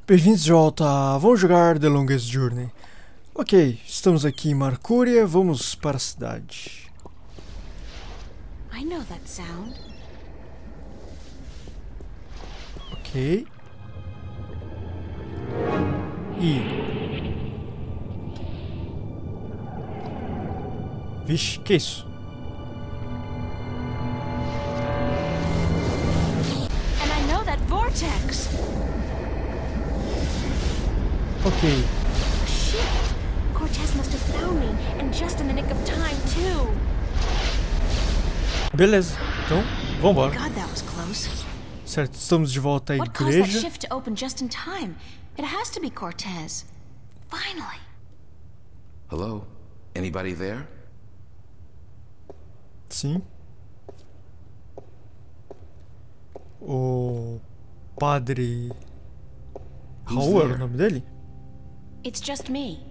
Bem-vindos de volta a Vamos jogar The Longest Journey. Ok, estamos aqui em Marcúria, vamos para a cidade. I know that sound. Ok. Vixe, que isso? And I know that vortex. Ok. Shit! Cortez must have found me, and just in the nick of time, too. Beleza, então vambora. God, that was close. Certo, estamos de volta à What caused that igreja. shift to open just in time? It has to be Cortez. Finally. Hello? Anybody there? Sim. O padre Raul era o nome dele? It's just me.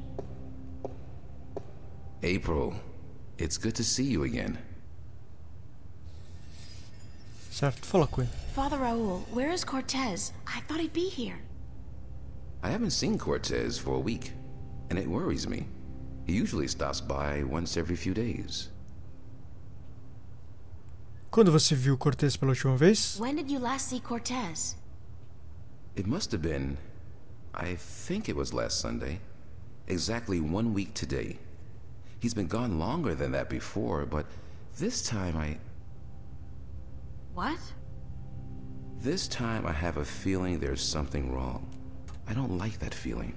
April, it's good to see you again. Certo, fala com ele. Father Raul, where is Cortez? I thought he'd be here. I haven't seen Cortez for a week, and it worries me. He usually stops by once every few days. Quando você viu Cortez pela última vez? When did you last see Cortez? It must have been, I think it was last Sunday. Exactly 1 week today. He's been gone longer than that before, but this time What? This time I have a feeling there's something wrong. I don't like that feeling.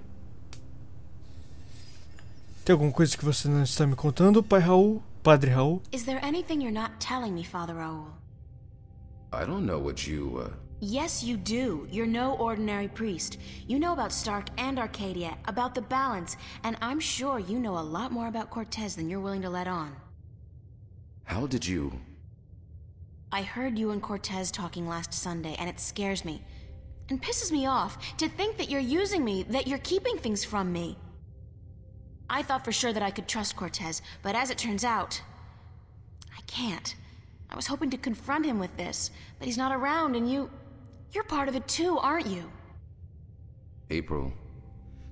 Tem alguma coisa que você não está me contando, pai Raul? Padre Raul? Is there anything you're not telling me, Father Raul? I don't know what you, Yes, you do. You're no ordinary priest. You know about Stark and Arcadia, about the balance, and I'm sure you know a lot more about Cortez than you're willing to let on. How did you... I heard you and Cortez talking last Sunday, and it scares me. And pisses me off to think that you're using me, that you're keeping things from me. I thought for sure that I could trust Cortez, but as it turns out, I can't. I was hoping to confront him with this, but he's not around, and you're part of it too, aren't you? April,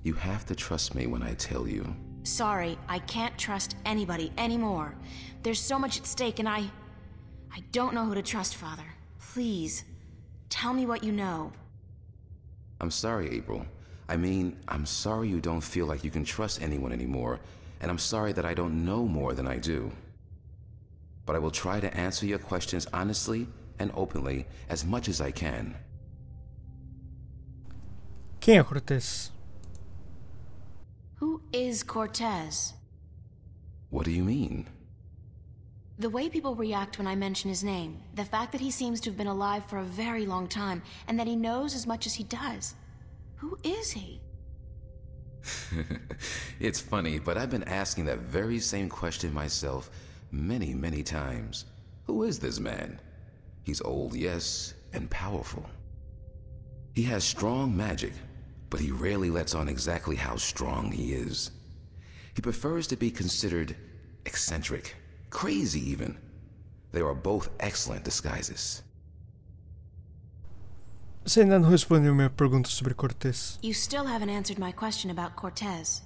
you have to trust me when I tell you. Sorry, I can't trust anybody anymore. There's so much at stake, and I don't know who to trust, Father. Please, tell me what you know. I'm sorry, April. I mean, I'm sorry you don't feel like you can trust anyone anymore, and I'm sorry that I don't know more than I do. But I will try to answer your questions honestly and openly as much as I can. Quem é Cortez? Who is Cortez? What do you mean? The way people react when I mention his name, the fact that he seems to have been alive for a very long time, and that he knows as much as he does. Who is he? It's funny, but I've been asking that very same question myself many, many times. Who is this man? He's old, yes, and powerful. He has strong magic, but he rarely lets on exactly how strong he is. He prefers to be considered eccentric, crazy even. They are both excellent disguises. Você ainda não respondeu minha pergunta sobre Cortez. You still haven't answered my question about Cortez.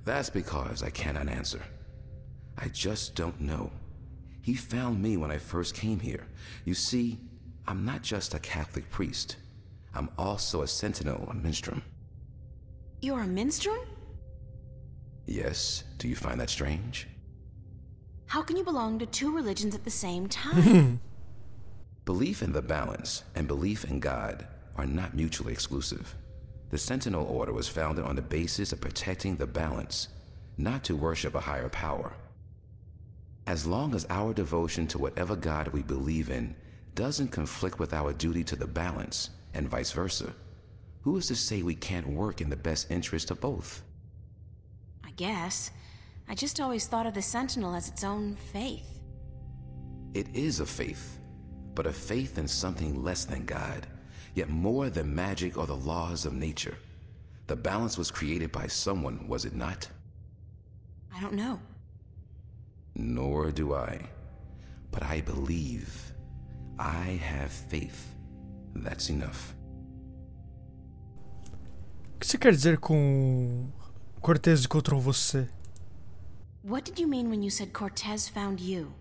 That's because I cannot answer. I just don't know. He found me when I first came here. You see, I'm not just a Catholic priest. I'm also a sentinel, a minstrel. You're a minstrel? Yes, do you find that strange? How can you belong to two religions at the same time? Belief in the balance and belief in God are not mutually exclusive. The Sentinel Order was founded on the basis of protecting the balance, not to worship a higher power. As long as our devotion to whatever God we believe in doesn't conflict with our duty to the balance, and vice versa, who is to say we can't work in the best interest of both? I guess. I just always thought of the Sentinel as its own faith. It is a faith, but a faith in something less than God, yet more than magic or the laws of nature. The balance was created by someone, was it not? I don't know. Nor do I. But I believe. I have faith. That's enough. que você quer dizer com Cortez encontrou você? What did you mean when you said Cortez found you?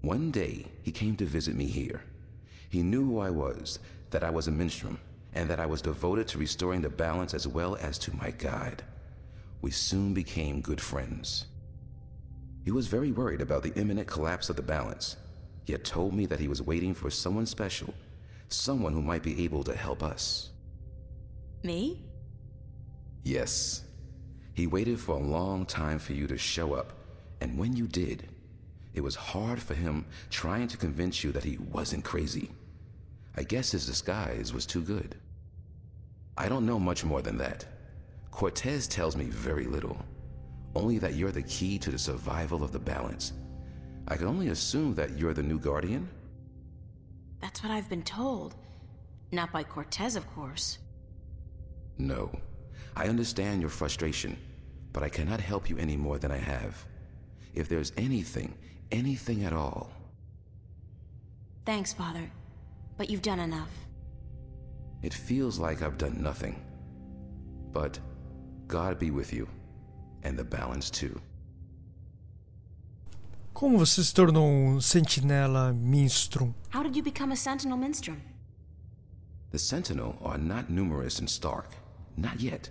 One day, he came to visit me here. He knew who I was, that I was a minstrel, and that I was devoted to restoring the balance as well as to my guide. We soon became good friends. He was very worried about the imminent collapse of the balance, yet told me that he was waiting for someone special, someone who might be able to help us. Me? Yes. He waited for a long time for you to show up, and when you did, it was hard for him trying to convince you that he wasn't crazy. I guess his disguise was too good. I don't know much more than that. Cortez tells me very little, only that you're the key to the survival of the balance. I can only assume that you're the new guardian? That's what I've been told. Not by Cortez, of course. No. I understand your frustration, but I cannot help you any more than I have. If there's anything at all. Thanks, Father. But you've done enough. It feels like I've done nothing. But God be with you, and the balance too. Como você se tornou sentinela minstrum? How did you become a sentinel minstrel? The Sentinel are not numerous in Stark. Not yet.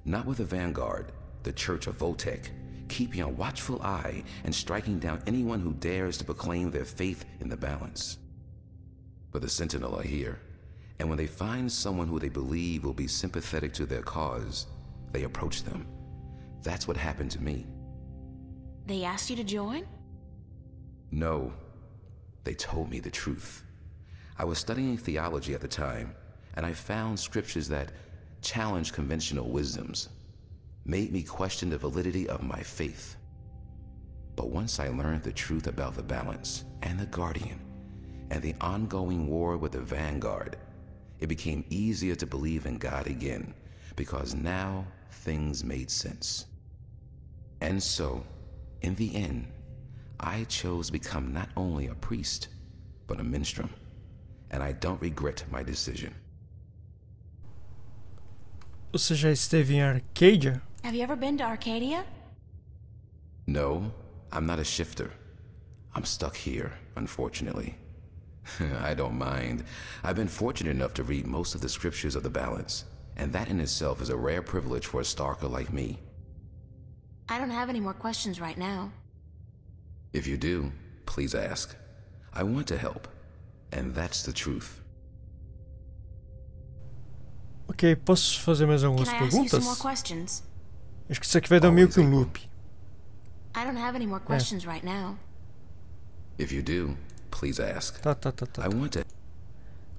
Not with the Vanguard, the Church of Voltec, keeping a watchful eye and striking down anyone who dares to proclaim their faith in the balance. But the Sentinel are here, and when they find someone who they believe will be sympathetic to their cause, they approach them. That's what happened to me. They asked you to join? No. They told me the truth. I was studying theology at the time, and I found scriptures that challenged conventional wisdoms, made me question the validity of my faith. But once I learned the truth about the balance and the Guardian and the ongoing war with the Vanguard, it became easier to believe in God again, because now things made sense. And so, in the end, I chose to become not only a priest, but a minstrel, and I don't regret my decision. Você já esteve em Arcadia? Have you ever been to Arcadia? No, I'm not a shifter. I'm stuck here, unfortunately. I don't mind. I've been fortunate enough to read most of the scriptures of the balance, and that in itself is a rare privilege for a Starker like me. I don't have any more questions right now. If you do, please ask. I want to help, and that's the truth. Ok, posso fazer mais algumas Can I ask you some more perguntas? questions? Acho que isso aqui vai dar meio que um loop. I don't have any more questions right now. If you do, please ask. Tá. I want to...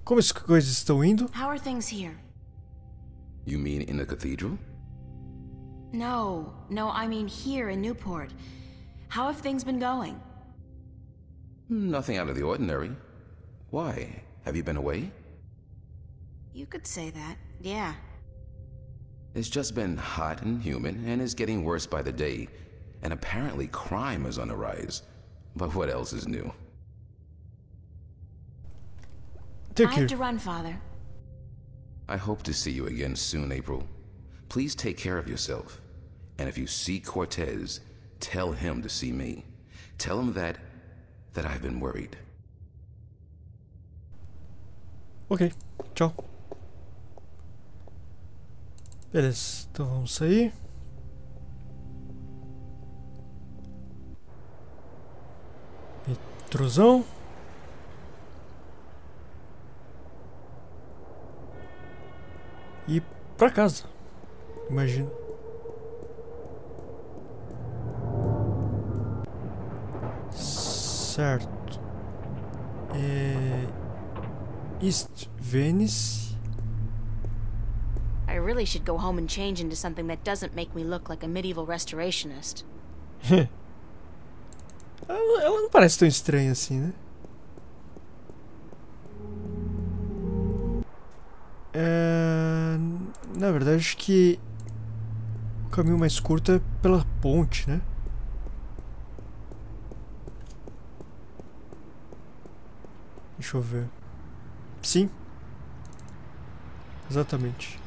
Como as coisas estão indo? How are things here? You mean in the cathedral? No, I mean here in Newport. How have things been going? Nothing out of the ordinary. Why? Have you been away? You could say that, yeah. It's just been hot and humid, and it's getting worse by the day. And apparently crime is on the rise. But what else is new? Take I care. have to run, Father. I hope to see you again soon, April. Please take care of yourself. And if you see Cortez, tell him to see me. Tell him that I've been worried. Ok, tchau. Beleza, então vamos sair. Metrozão. E pra casa, imagino. Certo. East Venice. I really should go home and change into something that doesn't make me look like a medieval restorationist. Ela não parece tão estranha assim, né? Na verdade, acho que o caminho mais curto é pela ponte, né? Deixa eu ver. Sim. Exatamente.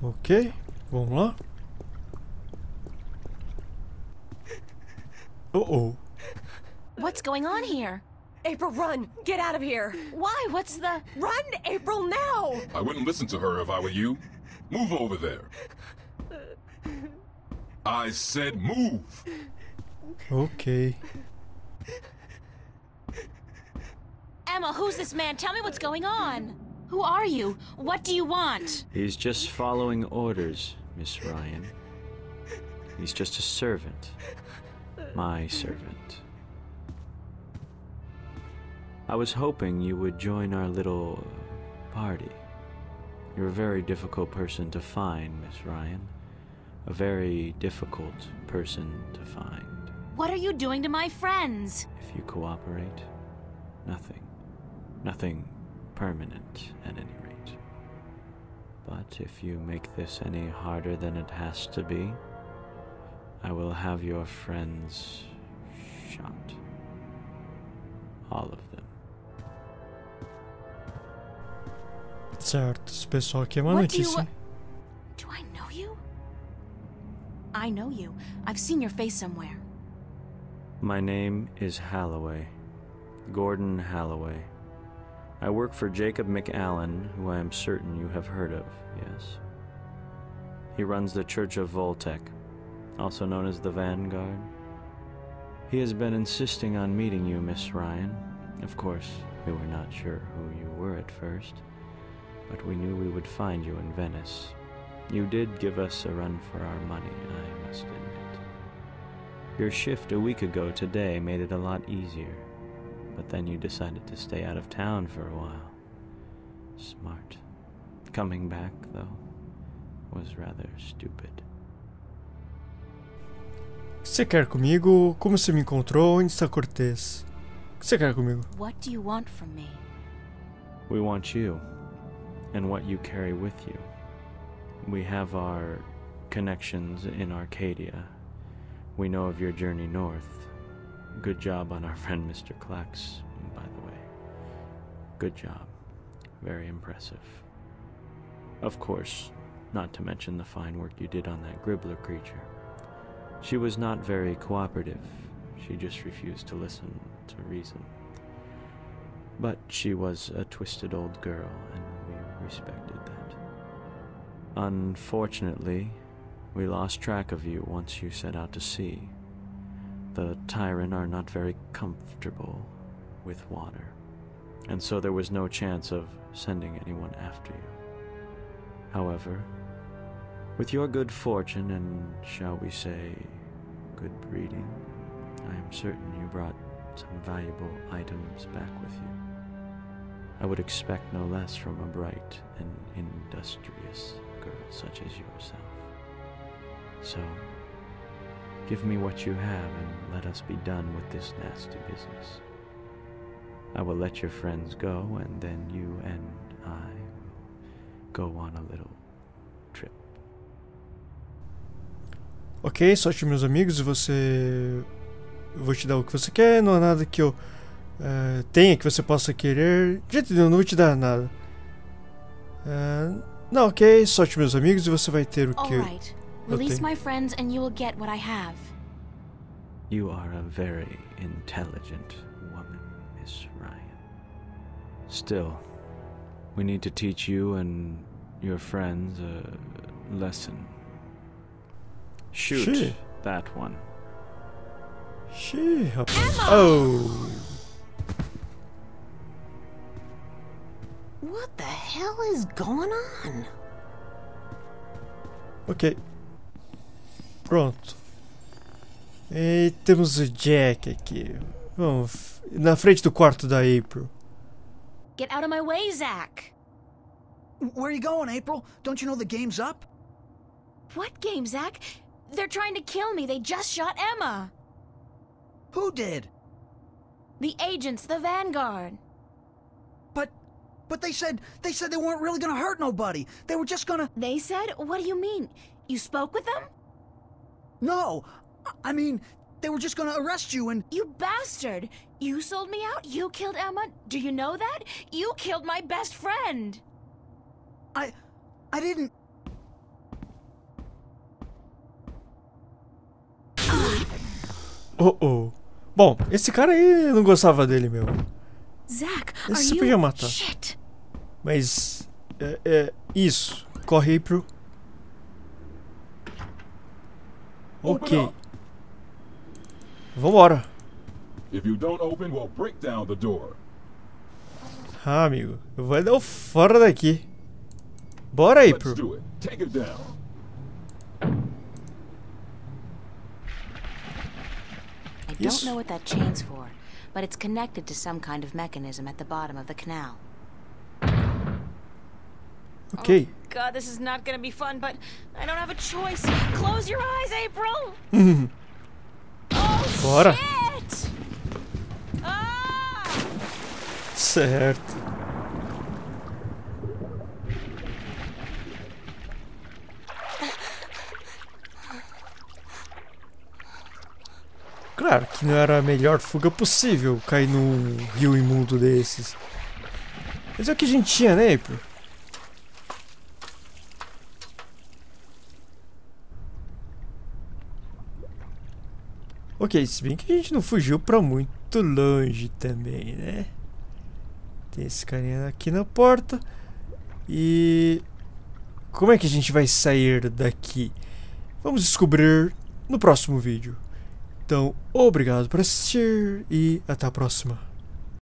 Ok, vamos lá. Uh-oh. What's going on here? April, run! Get out of here! Why? What's the... Run, April, now! I wouldn't listen to her if I were you. Move over there. I said move. Ok. Emma, who's this man? Tell me what's going on. Who are you? What do you want? He's just following orders, Miss Ryan. He's just a servant. My servant. I was hoping you would join our little party. You're a very difficult person to find, Miss Ryan. A very difficult person to find. What are you doing to my friends? If you cooperate, nothing. Nothing permanent, at any rate. But if you make this any harder than it has to be, I will have your friends shot. All of them. Certo, esse pessoal aqui é uma What do notícia. you... Do I know you? I know you. I've seen your face somewhere. My name is Halloway. Gordon Halloway. I work for Jacob McAllen, who I am certain you have heard of, yes. He runs the Church of Voltec, also known as the Vanguard. He has been insisting on meeting you, Miss Ryan. Of course, we were not sure who you were at first, but we knew we would find you in Venice. You did give us a run for our money, I must admit. Your shift a week ago today made it a lot easier, but then you decided to stay out of town for a while. Smart. Coming back, though, was rather stupid. O que você quer comigo? Como você me encontrou? Onde está Cortez? O que você quer comigo? What do you want from me? We want you, and what you carry with you. We have our connections in Arcadia. We know of your journey north. Good job on our friend Mr. Clax, by the way. Good job. Very impressive. Of course, not to mention the fine work you did on that Gribbler creature. She was not very cooperative. She just refused to listen to reason. But she was a twisted old girl, and we respected that. Unfortunately, we lost track of you once you set out to sea. The Tyran are not very comfortable with water, and so there was no chance of sending anyone after you. However, with your good fortune and, shall we say, good breeding, I am certain you brought some valuable items back with you. I would expect no less from a bright and industrious girl such as yourself. So, give me what you have and let us be done with this nasty business. I will let your friends go, and then you and I will go on a little trip. Ok, sorte meus amigos, eu vou te dar o que você quer, não há nada que eu tenha que você possa querer. Já entendeu, não vou te dar nada. Não, ok, sorte meus amigos, e você vai ter o que Alright. Release my friends and you will get what I have. You are a very intelligent woman, Miss Ryan. Still, we need to teach you and your friends a lesson. Shoot that one. rapaz. Oh! What the hell is going on? Ok. Pronto. E temos o Jack aqui. Vamos na frente do quarto da April. Get out of my way, Zach. Where are you going, April? Don't you know the game's up? What game, Zach? They're trying to kill me. They just shot Emma. Who did? The agents, the Vanguard. But they said they weren't really gonna hurt nobody. They were just gonna... They said? What do you mean? You spoke with them? No, I mean, they were just gonna arrest you and... You bastard! You sold me out? You killed Emma? Do you know that? You killed my best friend! I didn't... Oh, oh. Bom, esse cara aí eu não gostava dele mesmo. Zach, Esse are você you... podia matar. Shit. Mas... isso. Corre aí pro... Ok. Vambora. If you don't open, we'll break down the door. Ah, amigo. Eu vou dar o fora daqui. Bora aí, Let's pro... do it. Take it down. I don't know what that chain's for, but it's connected to some kind of mechanism at the bottom of the canal. Ok. Oh, God, this is not gonna be fun, but I don't have a choice. Close your eyes, April! Oh, Bora. shit! Ah! Certo. Claro que não era a melhor fuga possível cair num rio imundo desses. Mas é o que a gente tinha, né, April? Ok, se bem que a gente não fugiu pra muito longe também, né? Tem esse carinha aqui na porta. E... como é que a gente vai sair daqui? Vamos descobrir no próximo vídeo. Então, obrigado por assistir e até a próxima.